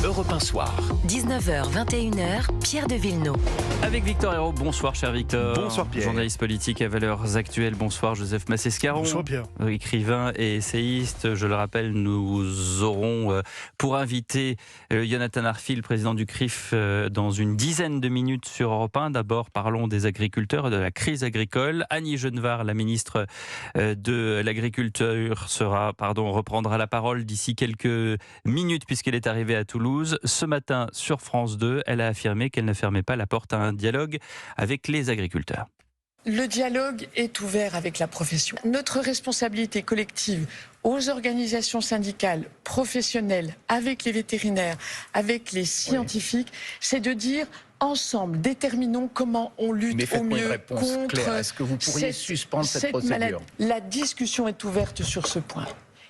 Europe 1 Soir. 19h, 21h, Pierre de Villeneuve. Avec Victor Hérault. Bonsoir, cher Victor. Bonsoir, Pierre. Journaliste politique à Valeurs Actuelles. Bonsoir, Joseph Massescaron. Bonsoir, Pierre. Écrivain et essayiste. Je le rappelle, nous aurons pour invité Jonathan Arfil, président du CRIF, dans une dizaine de minutes sur Europe 1. D'abord, parlons des agriculteurs et de la crise agricole. Annie Genevard, la ministre de l'Agriculture, reprendra la parole d'ici quelques minutes puisqu'elle est arrivée à Toulouse. Ce matin, sur France 2, elle a affirmé qu'elle ne fermait pas la porte à un dialogue avec les agriculteurs. Le dialogue est ouvert avec la profession. Notre responsabilité collective aux organisations syndicales, professionnelles, avec les vétérinaires, avec les scientifiques, c'est de dire ensemble, déterminons comment on lutte au mieux contre Est-ce que vous pourriez suspendre cette procédure maladie. La discussion est ouverte sur ce point.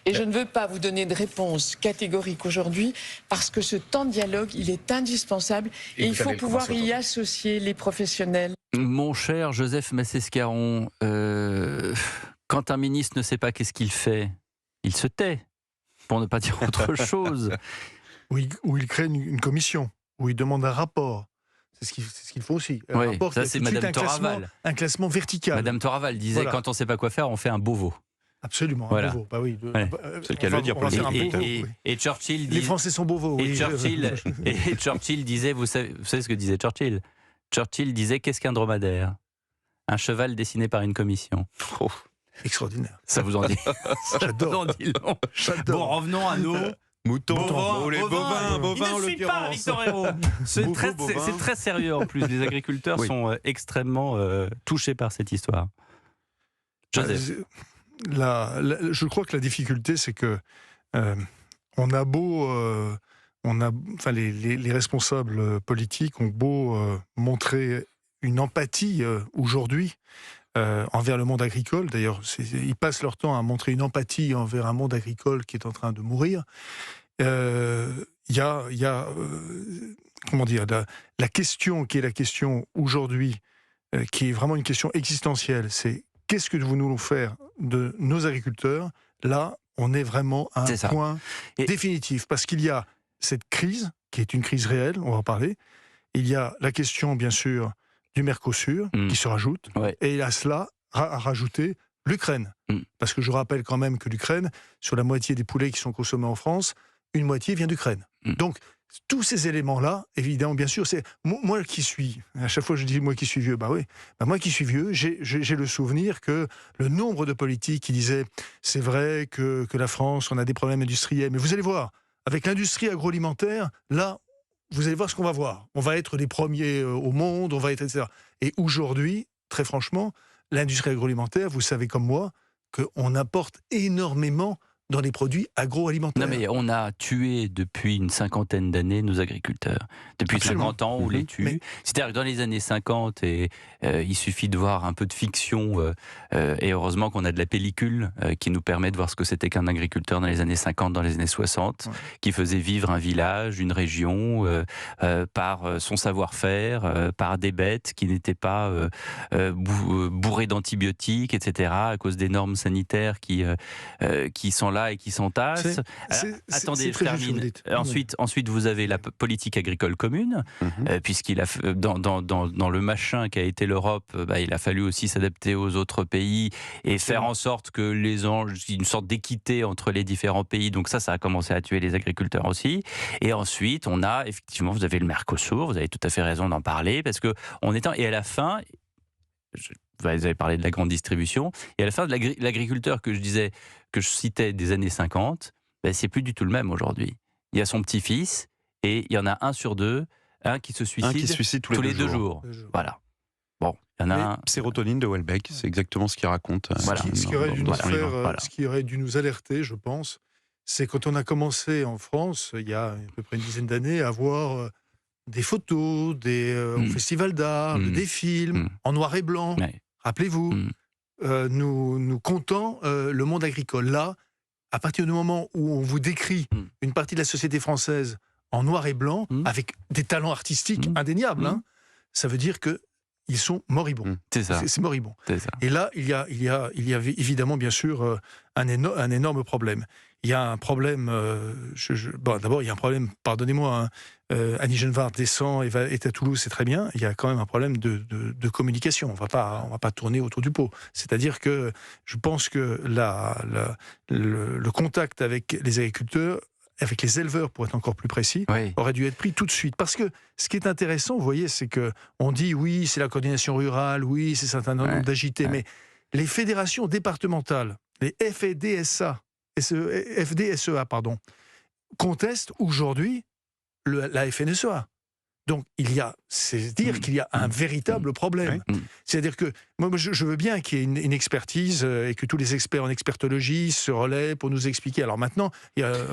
Et je ne veux pas vous donner de réponse catégorique aujourd'hui parce que ce temps de dialogue, il est indispensable et il faut pouvoir y associer les professionnels. Mon cher Joseph Massescaron, quand un ministre ne sait pas qu'est-ce qu'il fait, il se tait, pour ne pas dire autre chose. Où il crée une commission, où il demande un rapport. C'est ce qu'il faut aussi. Un rapport ça c'est Madame Toraval. Un classement vertical. Madame Toraval disait quand on ne sait pas quoi faire, on fait un Beauvau. Absolument, voilà. Un Beauvau. Bah oui, c'est le cas de le dire. Et Churchill les Français sont Beauvaux. Et Churchill disait, vous savez ce que disait Churchill ? Churchill disait, qu'est-ce qu'un dromadaire ? Un cheval dessiné par une commission. Oh, extraordinaire. Ça vous en dit J'adore. Bon, revenons à nos moutons. Bovins, il ne suit pas, Victor Hérault. C'est très sérieux en plus. Les agriculteurs sont extrêmement touchés par cette histoire. Joseph. Je crois que la difficulté, c'est que on a beau, les responsables politiques ont beau montrer une empathie aujourd'hui envers le monde agricole. D'ailleurs, ils passent leur temps à montrer une empathie envers un monde agricole qui est en train de mourir. Il y a comment dire, la question qui est la question aujourd'hui, qui est vraiment une question existentielle, c'est qu'est-ce que nous voulons faire de nos agriculteurs ? Là, on est vraiment à un point définitif. Parce qu'il y a cette crise, qui est une crise réelle, on va en parler. Il y a la question, bien sûr, du Mercosur, qui se rajoute. Et il y a cela à rajouter l'Ukraine. Parce que je rappelle quand même que l'Ukraine, sur la moitié des poulets qui sont consommés en France, une moitié vient d'Ukraine. Donc, tous ces éléments-là, évidemment, bien sûr, c'est moi qui suis, à chaque fois je dis moi qui suis vieux, moi qui suis vieux, j'ai le souvenir que le nombre de politiques qui disaient c'est vrai que la France, on a des problèmes industriels, mais vous allez voir, avec l'industrie agroalimentaire, là, vous allez voir ce qu'on va voir. On va être les premiers au monde, on va être, etc. Et aujourd'hui, très franchement, l'industrie agroalimentaire, vous savez comme moi, qu'on apporte énormément dans les produits agroalimentaires. Non mais on a tué depuis une cinquantaine d'années nos agriculteurs. Depuis Absolument. 50 ans, on les tue. C'est-à-dire que dans les années 50, il suffit de voir un peu de fiction, et heureusement qu'on a de la pellicule qui nous permet de voir ce que c'était qu'un agriculteur dans les années 50, dans les années 60, qui faisait vivre un village, une région, par son savoir-faire, par des bêtes qui n'étaient pas bourrées d'antibiotiques, etc., à cause des normes sanitaires qui sont là et qui s'entassent. Attendez, je termine. Ensuite, vous avez la politique agricole commune, puisqu'il a dans le machin qu'a été l'Europe, il a fallu aussi s'adapter aux autres pays et faire en sorte que une sorte d'équité entre les différents pays. Donc ça a commencé à tuer les agriculteurs aussi. Et ensuite, on a effectivement, vous avez le Mercosur, vous avez tout à fait raison d'en parler, parce que et à la fin. Vous avez parlé de la grande distribution, et à la fin de l'agriculteur que je citais des années 50, c'est plus du tout le même aujourd'hui. Il y a son petit-fils, et il y en a un sur deux, qui se suicide tous les 2 jours. Voilà. Bon, il y en a un. Sérotonine de Welbeck, c'est exactement ce qu'il raconte. Ce qui aurait dû nous alerter, je pense, c'est quand on a commencé en France, il y a à peu près une dizaine d'années, à voir des photos, au festival d'art, des films en noir et blanc. Rappelez-vous, nous comptons le monde agricole. Là, à partir du moment où on vous décrit une partie de la société française en noir et blanc, avec des talents artistiques indéniables, ça veut dire qu'ils sont moribonds. C'est ça. C'est moribond. C'est ça. Et là, il y a évidemment, bien sûr, un énorme problème. il y a un problème. D'abord, il y a un problème. Pardonnez-moi. Annie Genevard descend et est à Toulouse, c'est très bien. Il y a quand même un problème de communication. On va pas tourner autour du pot. C'est-à-dire que je pense que le contact avec les agriculteurs, avec les éleveurs, pour être encore plus précis, aurait dû être pris tout de suite. Parce que ce qui est intéressant, vous voyez, c'est que on dit oui, c'est la coordination rurale, oui, c'est un certain nombre d'agités, mais les fédérations départementales, les FDSEA, contestent aujourd'hui la FNSEA. Donc, c'est dire qu'il y a un véritable problème. C'est-à-dire que, moi, je veux bien qu'il y ait une expertise et que tous les experts en expertologie se relaient pour nous expliquer. Alors maintenant,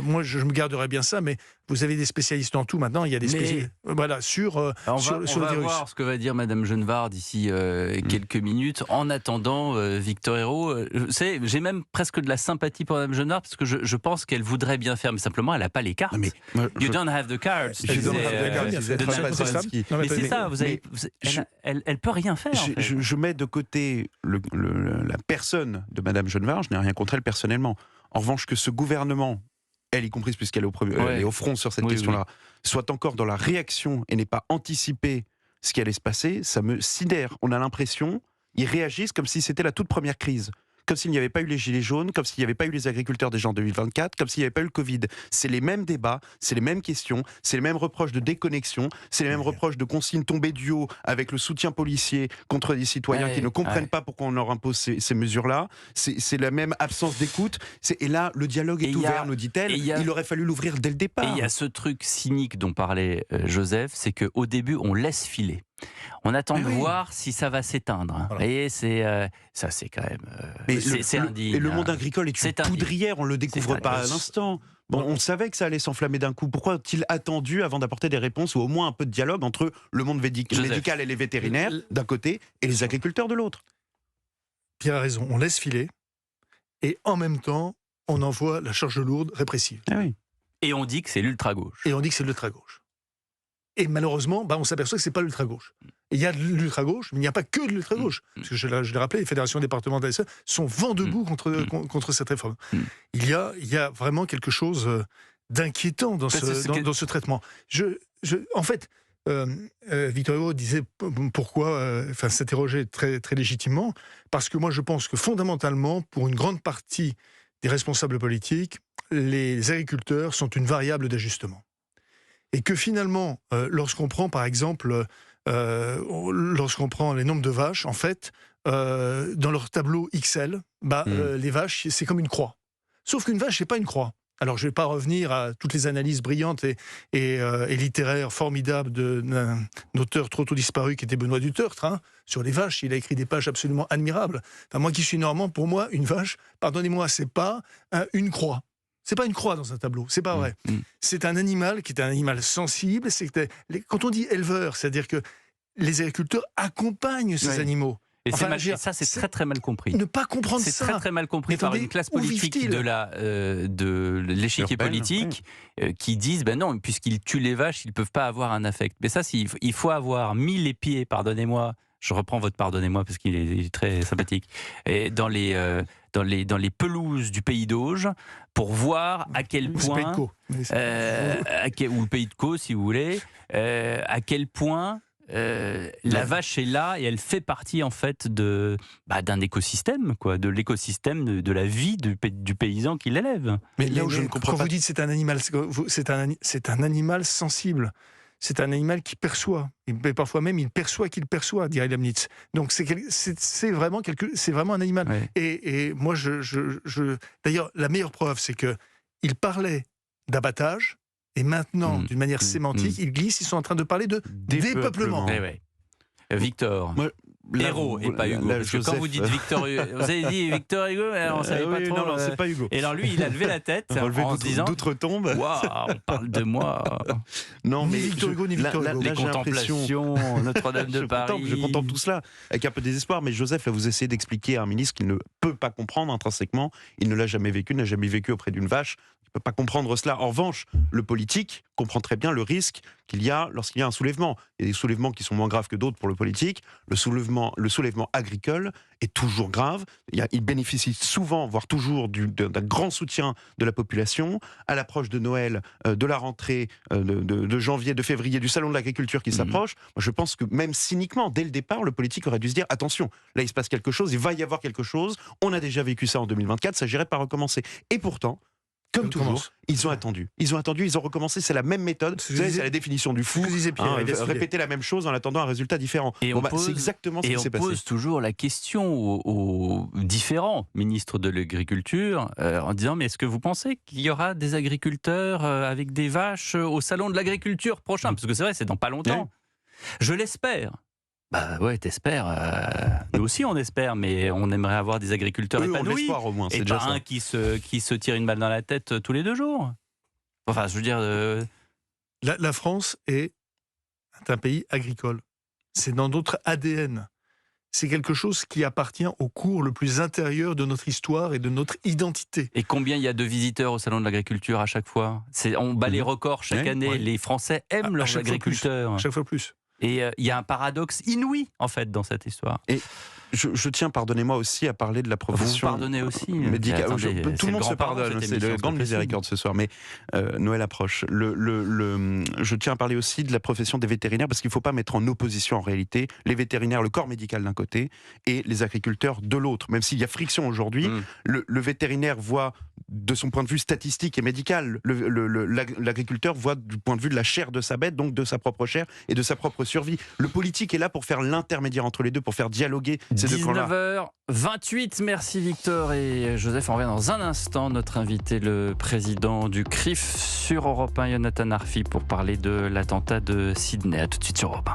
moi, je me garderais bien ça, mais vous avez des spécialistes en tout maintenant. Il y a des spécialistes sur le virus. On va voir ce que va dire Madame Genevard d'ici quelques minutes. En attendant, Victor Hérault, j'ai même presque de la sympathie pour Madame Genevard parce que je pense qu'elle voudrait bien faire, mais simplement, elle n'a pas les cartes. You don't have the cards. Mais c'est ça, elle peut rien faire. Je mets de côté la personne de Madame Genevard, je n'ai rien contre elle personnellement. En revanche, que ce gouvernement, elle y comprise puisqu'elle est au front sur cette question-là, soit encore dans la réaction et n'ait pas anticipé ce qui allait se passer, ça me sidère. On a l'impression, ils réagissent comme si c'était la toute première crise. Comme s'il n'y avait pas eu les gilets jaunes, comme s'il n'y avait pas eu les agriculteurs des gens en 2024, comme s'il n'y avait pas eu le Covid. C'est les mêmes débats, c'est les mêmes questions, c'est les mêmes reproches de déconnexion, c'est les mêmes reproches de consignes tombées du haut avec le soutien policier contre des citoyens qui ne comprennent pas pourquoi on leur impose ces mesures-là. C'est la même absence d'écoute. Et là, le dialogue est ouvert, nous dit-elle. Il aurait fallu l'ouvrir dès le départ. Et il y a ce truc cynique dont parlait Joseph, c'est qu'au début, on laisse filer. On attend de voir si ça va s'éteindre. Voilà. Et ça, c'est quand même. C'est indigne. Et le monde agricole est une poudrière, on ne le découvre pas à l'instant. Bon, on savait que ça allait s'enflammer d'un coup. Pourquoi a-t-il attendu avant d'apporter des réponses ou au moins un peu de dialogue entre le monde médical et les vétérinaires d'un côté et les agriculteurs de l'autre? Pierre a raison, on laisse filer et en même temps, on envoie la charge lourde répressive. Et on dit que c'est l'ultra-gauche. Et malheureusement, on s'aperçoit que ce n'est pas l'ultra-gauche. Il y a de l'ultra-gauche, mais il n'y a pas que de l'ultra-gauche. Parce que je l'ai rappelé, les fédérations départementales sont vent debout contre cette réforme. Il y a vraiment quelque chose d'inquiétant dans ce traitement. En fait, Victor Hérault disait pourquoi, s'interrogeait très, très légitimement, parce que moi je pense que fondamentalement, pour une grande partie des responsables politiques, les agriculteurs sont une variable d'ajustement. Et que finalement, lorsqu'on prend par exemple, lorsqu'on prend les nombres de vaches, en fait, dans leur tableau XL, les vaches, c'est comme une croix. Sauf qu'une vache, c'est pas une croix. Alors, je ne vais pas revenir à toutes les analyses brillantes et littéraires formidables d'un auteur trop tôt disparu qui était Benoît Dutertre, sur les vaches. Il a écrit des pages absolument admirables. Moi qui suis normand, pour moi, une vache, pardonnez-moi, c'est pas une croix. C'est pas une croix dans un tableau, c'est pas vrai. C'est un animal qui est un animal sensible. Quand on dit éleveur, c'est-à-dire que les agriculteurs accompagnent ces animaux. Et ça, c'est très très mal compris. Ne pas comprendre ça. C'est très très mal compris par une classe politique de l'échiquier politique qui disent non, puisqu'ils tuent les vaches, ils ne peuvent pas avoir un affect. Mais ça, il faut avoir mis les pieds, pardonnez-moi, je reprends votre pardonnez-moi parce qu'il est très sympathique, et dans les pelouses du pays d'Auge pour voir à quel point, ou le pays de Caux si vous voulez, à quel point la vache est là et elle fait partie en fait d'un écosystème, de l'écosystème de la vie du paysan qui l'élève. Mais là où je ne comprends pas, quand vous dites c'est un animal, c'est un animal sensible. C'est un animal qui perçoit, et parfois même il perçoit qu'il perçoit, dirait Leibniz. Donc c'est vraiment un animal. Et moi, d'ailleurs, la meilleure preuve, c'est que il parlait d'abattage, et maintenant, d'une manière sémantique, ils glissent, ils sont en train de parler de dépeuplement. Victor. Hérault et pas Hugo. Parce que quand vous dites Victor Hugo, vous avez dit Victor Hugo, alors on savait pas trop. Non, c'est pas Hugo. Et alors lui, il a levé la tête en se disant d'outre-tombe. Waouh, on parle de moi. Non, mais ni Victor Hugo, ni Victor Hugo. Les contemplations, Notre-Dame de Paris. Je contemple tout cela avec un peu de désespoir. Mais Joseph, là, vous essayez d'expliquer à un ministre qu'il ne peut pas comprendre intrinsèquement. Il ne l'a jamais vécu, n'a jamais vécu auprès d'une vache. Il ne peut pas comprendre cela. En revanche, le politique, comprend très bien le risque qu'il y a lorsqu'il y a un soulèvement. Il y a des soulèvements qui sont moins graves que d'autres pour le politique. Le soulèvement agricole est toujours grave. Il bénéficie souvent, voire toujours, d'un grand soutien de la population. À l'approche de Noël, de la rentrée de janvier, de février, du salon de l'agriculture qui s'approche, je pense que même cyniquement, dès le départ, le politique aurait dû se dire attention, là il se passe quelque chose, il va y avoir quelque chose. On a déjà vécu ça en 2024, ça n'irait pas recommencer. Et pourtant, comme toujours, ils ont attendu. Ils ont recommencé, c'est la même méthode. C'est la définition du fou. Répéter la même chose en attendant un résultat différent. Et c'est exactement ce qui s'est passé. Et on pose toujours la question aux différents ministres de l'Agriculture en disant, mais est-ce que vous pensez qu'il y aura des agriculteurs avec des vaches au salon de l'agriculture prochain? Parce que c'est vrai, c'est dans pas longtemps. Je l'espère. Bah ouais, t'espères. Nous aussi on espère, mais on aimerait avoir des agriculteurs épanouis. Au moins, et pas un qui se tire une balle dans la tête tous les 2 jours. Enfin, je veux dire... La France est un pays agricole. C'est dans notre ADN. C'est quelque chose qui appartient au cours le plus intérieur de notre histoire et de notre identité. Et combien il y a de visiteurs au salon de l'agriculture à chaque fois? On bat les records chaque année. Ouais. Les Français aiment leurs agriculteurs. À chaque fois plus. Et il y a un paradoxe inouï, en fait, dans cette histoire. Et je tiens, pardonnez-moi aussi, à parler de la profession. Vous pardonnez aussi. Médicale. Tout le monde se pardonne, c'est le grande miséricorde ce soir, mais Noël approche. Je tiens à parler aussi de la profession des vétérinaires, parce qu'il ne faut pas mettre en opposition, en réalité, les vétérinaires, le corps médical d'un côté, et les agriculteurs de l'autre. Même s'il y a friction aujourd'hui, le vétérinaire voit, de son point de vue statistique et médical, l'agriculteur voit du point de vue de la chair de sa bête, donc de sa propre chair et de sa propre survie. Le politique est là pour faire l'intermédiaire entre les deux, pour faire dialoguer ces deux camps-là. 19h28, merci Victor et Joseph. On revient dans un instant, notre invité, le président du CRIF sur Europe 1, Jonathan Arfi, pour parler de l'attentat de Sydney. À tout de suite sur Europe 1.